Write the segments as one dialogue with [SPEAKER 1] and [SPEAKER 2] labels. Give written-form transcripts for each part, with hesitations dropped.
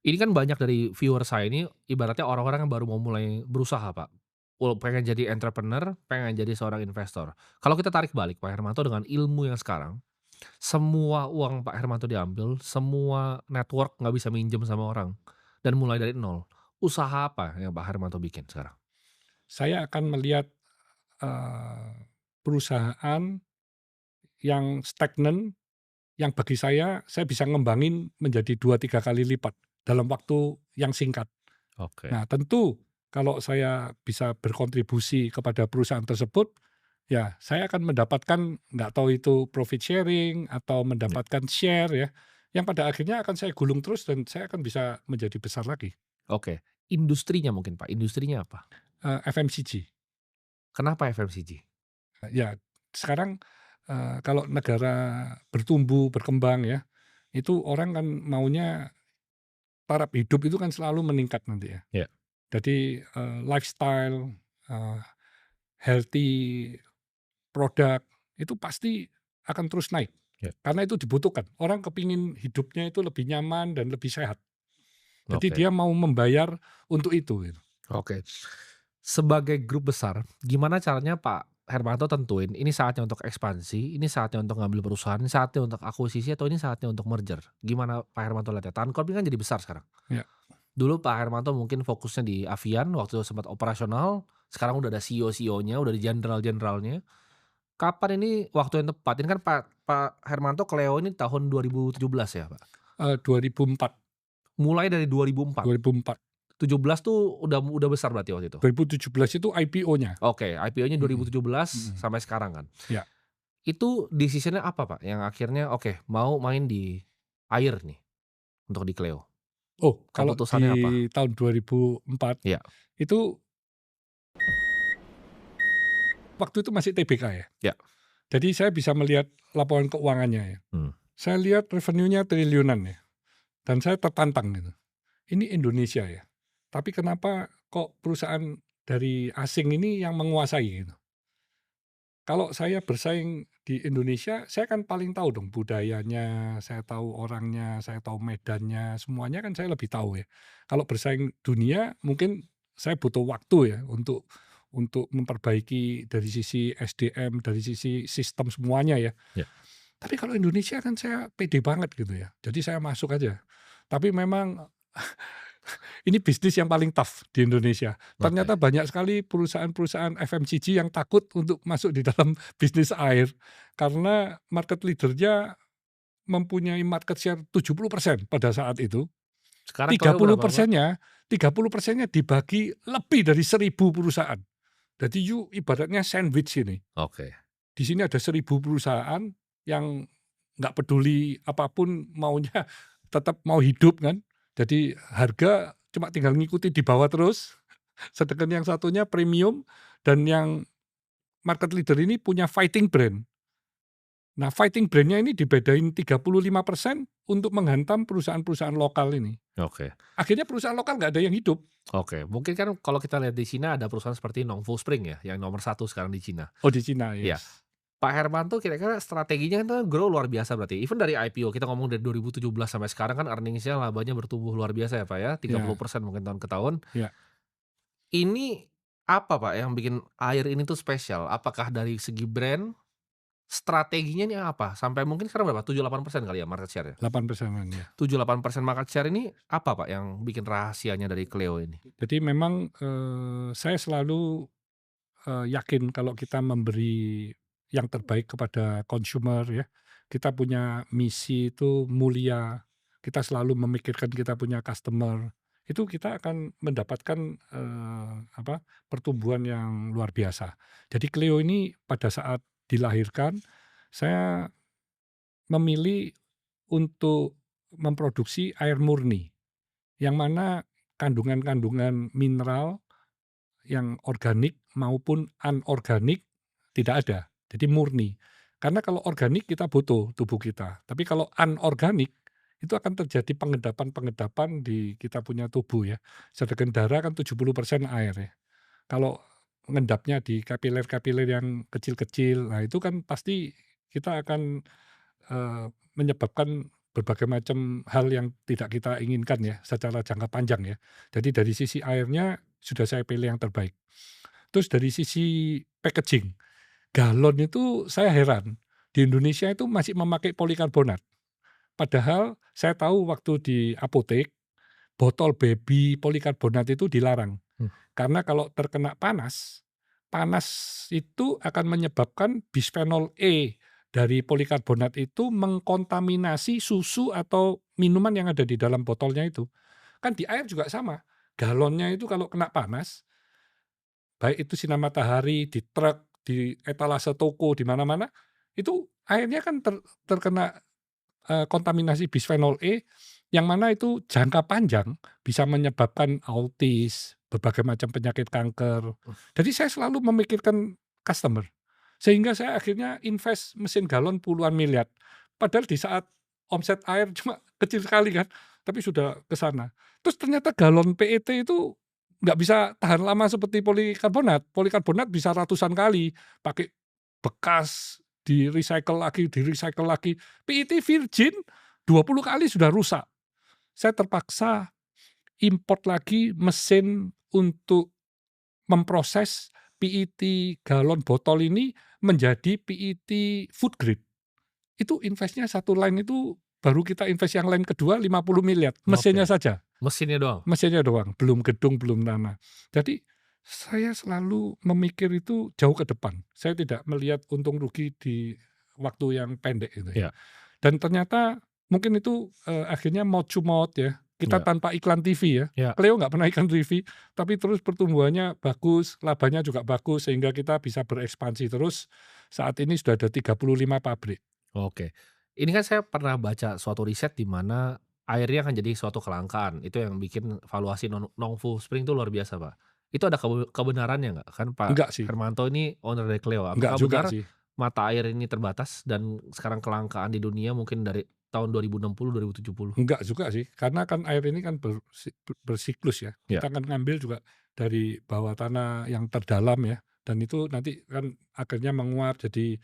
[SPEAKER 1] Ini kan banyak dari viewer saya ini ibaratnya orang-orang yang baru mau mulai berusaha, Pak. Pengen jadi entrepreneur, pengen jadi seorang investor. Kalau kita tarik balik Pak Hermanto dengan ilmu yang sekarang, semua uang Pak Hermanto diambil, semua network nggak bisa minjem sama orang, dan mulai dari nol. Usaha apa yang Pak Hermanto bikin sekarang?
[SPEAKER 2] Saya akan melihat, perusahaan yang stagnan, yang bagi saya bisa ngembangin menjadi 2 3 kali lipat dalam waktu yang singkat.
[SPEAKER 1] Oke,
[SPEAKER 2] Nah, tentu kalau saya bisa berkontribusi kepada perusahaan tersebut, ya saya akan mendapatkan nggak tahu itu profit sharing atau
[SPEAKER 1] ya,
[SPEAKER 2] mendapatkan share ya, yang pada akhirnya akan saya gulung terus dan saya akan bisa menjadi besar lagi.
[SPEAKER 1] oke. Industrinya mungkin Pak, industrinya apa?
[SPEAKER 2] FMCG.
[SPEAKER 1] Kenapa FMCG?
[SPEAKER 2] Ya, sekarang, kalau negara bertumbuh, berkembang ya, itu orang kan maunya taraf hidup itu kan selalu meningkat nanti ya.
[SPEAKER 1] Ya,
[SPEAKER 2] Jadi, lifestyle, eee, healthy product, itu pasti akan terus naik,
[SPEAKER 1] ya,
[SPEAKER 2] karena itu dibutuhkan. Orang kepingin hidupnya itu lebih nyaman dan lebih sehat. Jadi
[SPEAKER 1] oke,
[SPEAKER 2] dia mau membayar untuk itu, gitu.
[SPEAKER 1] oke. Sebagai grup besar, gimana caranya Pak Hermanto tentuin ini saatnya untuk ekspansi, ini saatnya untuk ngambil perusahaan, ini saatnya untuk akuisisi, atau ini saatnya untuk merger? Gimana Pak Hermanto lihatnya? Tankorp ini kan jadi besar sekarang.
[SPEAKER 2] Ya.
[SPEAKER 1] Dulu Pak Hermanto mungkin fokusnya di Avian waktu sempat operasional, sekarang udah ada CEO-nya, udah ada jenderal-jenderalnya. Kapan ini waktu yang tepat? Ini kan Pak Pak Hermanto ke Leo ini tahun 2017 ya, Pak?
[SPEAKER 2] 2004
[SPEAKER 1] Mulai dari 2004,
[SPEAKER 2] 2004.
[SPEAKER 1] 17 tuh udah besar berarti waktu itu?
[SPEAKER 2] 2017 itu IPO-nya.
[SPEAKER 1] Oke, IPO-nya
[SPEAKER 2] Mhm,
[SPEAKER 1] 2017
[SPEAKER 2] mhm.
[SPEAKER 1] sampai sekarang kan?
[SPEAKER 2] Ya.
[SPEAKER 1] Itu decision-nya apa, Pak, yang akhirnya oke mau main di air nih untuk di Cleo?
[SPEAKER 2] Oh, kalau
[SPEAKER 1] Keputusannya apa?
[SPEAKER 2] di tahun 2004,
[SPEAKER 1] Iya,
[SPEAKER 2] itu waktu itu masih TBK ya.
[SPEAKER 1] iya,
[SPEAKER 2] Jadi saya bisa melihat laporan keuangannya ya.
[SPEAKER 1] mmm,
[SPEAKER 2] Saya lihat revenue-nya triliunan ya, dan saya tertantang gitu. Ini Indonesia ya, tapi kenapa kok perusahaan dari asing ini yang menguasai gitu. Kalau saya bersaing di Indonesia, saya kan paling tahu dong budayanya, saya tahu orangnya, saya tahu medannya, semuanya kan saya lebih tahu ya. Kalau bersaing dunia mungkin saya butuh waktu ya untuk memperbaiki dari sisi SDM, dari sisi sistem semuanya ya.
[SPEAKER 1] iya,
[SPEAKER 2] Tapi kalau Indonesia kan saya pede banget gitu ya, jadi saya masuk aja. Tapi memang ini bisnis yang paling tough di Indonesia.
[SPEAKER 1] oke,
[SPEAKER 2] Ternyata banyak sekali perusahaan-perusahaan FMCG yang takut untuk masuk di dalam bisnis air, karena market leader-nya mempunyai market share 70% pada saat itu,
[SPEAKER 1] sekarang
[SPEAKER 2] tiga
[SPEAKER 1] Cleo
[SPEAKER 2] puluh
[SPEAKER 1] berapa, Pak?
[SPEAKER 2] persennya 30%-nya dibagi lebih dari 1.000 perusahaan. Jadi ibaratnya sandwich ini.
[SPEAKER 1] Oke,
[SPEAKER 2] Di sini ada 1.000 perusahaan yang nggak peduli apapun maunya tetap mau hidup kan. Jadi harga cuma tinggal ngikuti di bawah terus, sedangkan yang satunya premium dan yang market leader ini punya fighting brand. Nah, fighting brand-nya ini dibedain 35% untuk menghantam perusahaan-perusahaan lokal ini.
[SPEAKER 1] oke.
[SPEAKER 2] Akhirnya perusahaan lokal nggak ada yang hidup.
[SPEAKER 1] Oke, mungkin kan kalau kita lihat di Cina ada perusahaan seperti Nongfu Spring ya, yang nomor satu sekarang di Cina.
[SPEAKER 2] Oh, di Cina,
[SPEAKER 1] Iya,
[SPEAKER 2] yes.
[SPEAKER 1] Pak Hermanto kira-kira strateginya kan grow luar biasa berarti, even dari IPO kita ngomong dari 2017 sampai sekarang kan earnings-nya labanya bertumbuh luar biasa ya, Pak, ya,
[SPEAKER 2] Ya,
[SPEAKER 1] 30% mungkin tahun ke tahun.
[SPEAKER 2] ya.
[SPEAKER 1] Ini apa, Pak, yang bikin air ini tuh spesial? Apakah dari segi brand, strateginya ini apa? Sampai mungkin sekarang berapa, 7-8% kali ya market share-nya?
[SPEAKER 2] 8%-an ya.
[SPEAKER 1] 7-8% market share ini apa, Pak, yang bikin rahasianya dari Cleo ini?
[SPEAKER 2] Jadi memang, saya selalu yakin kalau kita memberi yang terbaik kepada consumer ya, kita punya misi itu mulia, kita selalu memikirkan kita punya customer, itu kita akan mendapatkan, pertumbuhan yang luar biasa. Jadi Clio ini pada saat dilahirkan, saya memilih untuk memproduksi air murni, yang mana kandungan-kandungan mineral yang organik maupun anorganik tidak ada, jadi murni. Karena kalau organik kita butuh tubuh kita, tapi kalau anorganik itu akan terjadi pengendapan-pengendapan di kita punya tubuh ya. Sedangkan darah kan 70% air ya. Kalau ngendapnya di kapiler-kapiler yang kecil-kecil, nah itu kan pasti kita akan, menyebabkan berbagai macam hal yang tidak kita inginkan ya, secara jangka panjang ya. Jadi dari sisi airnya sudah saya pilih yang terbaik. Terus dari sisi packaging, galon itu saya heran, di Indonesia itu masih memakai polikarbonat. Padahal saya tahu waktu di apotek, botol baby polikarbonat itu dilarang.
[SPEAKER 1] Hmm,
[SPEAKER 2] Karena kalau terkena panas, panas itu akan menyebabkan bisphenol E dari polikarbonat itu mengkontaminasi susu atau minuman yang ada di dalam botolnya itu. Kan di air juga sama, galonnya itu kalau kena panas, baik itu sinar matahari, di truk, di etalase toko, di mana-mana, itu airnya kan terkena kontaminasi bisphenol E, yang mana itu jangka panjang bisa menyebabkan autis, berbagai macam penyakit kanker. Jadi saya selalu memikirkan customer, sehingga saya akhirnya invest mesin galon puluhan miliar. Padahal di saat omset air cuma kecil sekali kan, tapi sudah ke sana. Terus ternyata galon PET itu nggak bisa tahan lama seperti polikarbonat. Polikarbonat bisa ratusan kali, pakai bekas, di-recycle lagi. PET virgin 20 kali sudah rusak. Saya terpaksa import lagi mesin untuk memproses PET galon botol ini menjadi PET food grade. Itu investnya satu line itu baru kita invest yang line kedua 50 miliar,
[SPEAKER 1] oke.
[SPEAKER 2] mesinnya saja.
[SPEAKER 1] Mesinnya doang?
[SPEAKER 2] Mesinnya doang, belum gedung, belum tanah. Jadi saya selalu memikir itu jauh ke depan. Saya tidak melihat untung rugi di waktu yang pendek gitu ya.
[SPEAKER 1] Iya,
[SPEAKER 2] Dan ternyata mungkin itu, akhirnya mouth to mouth ya, kita
[SPEAKER 1] iya,
[SPEAKER 2] tanpa iklan TV ya.
[SPEAKER 1] iya.
[SPEAKER 2] Cleo nggak pernah iklan TV, tapi terus pertumbuhannya bagus, labanya juga bagus, sehingga kita bisa berekspansi terus. Saat ini sudah ada 35 pabrik.
[SPEAKER 1] Oke. Ini kan saya pernah baca suatu riset di mana airnya akan jadi suatu kelangkaan. Itu yang bikin valuasi Nongfu Spring itu luar biasa, Pak. Itu ada kebenarannya nggak? Kan
[SPEAKER 2] Enggak
[SPEAKER 1] Pak
[SPEAKER 2] sih,
[SPEAKER 1] Hermanto ini owner dari Cleo.
[SPEAKER 2] enggak
[SPEAKER 1] Apakah
[SPEAKER 2] juga
[SPEAKER 1] benar
[SPEAKER 2] sih.
[SPEAKER 1] mata air ini terbatas dan sekarang kelangkaan di dunia mungkin dari tahun 2060, 2070?
[SPEAKER 2] Enggak juga sih, karena kan air ini kan bersiklus ya.
[SPEAKER 1] Ya.
[SPEAKER 2] Kita kan ngambil juga dari bawah tanah yang terdalam ya, dan itu nanti kan akhirnya menguap jadi,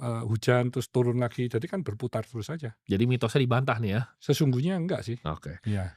[SPEAKER 2] hujan terus turun lagi, jadi kan berputar terus saja.
[SPEAKER 1] Jadi mitosnya dibantah nih ya?
[SPEAKER 2] Sesungguhnya enggak sih.
[SPEAKER 1] Oke.
[SPEAKER 2] Iya.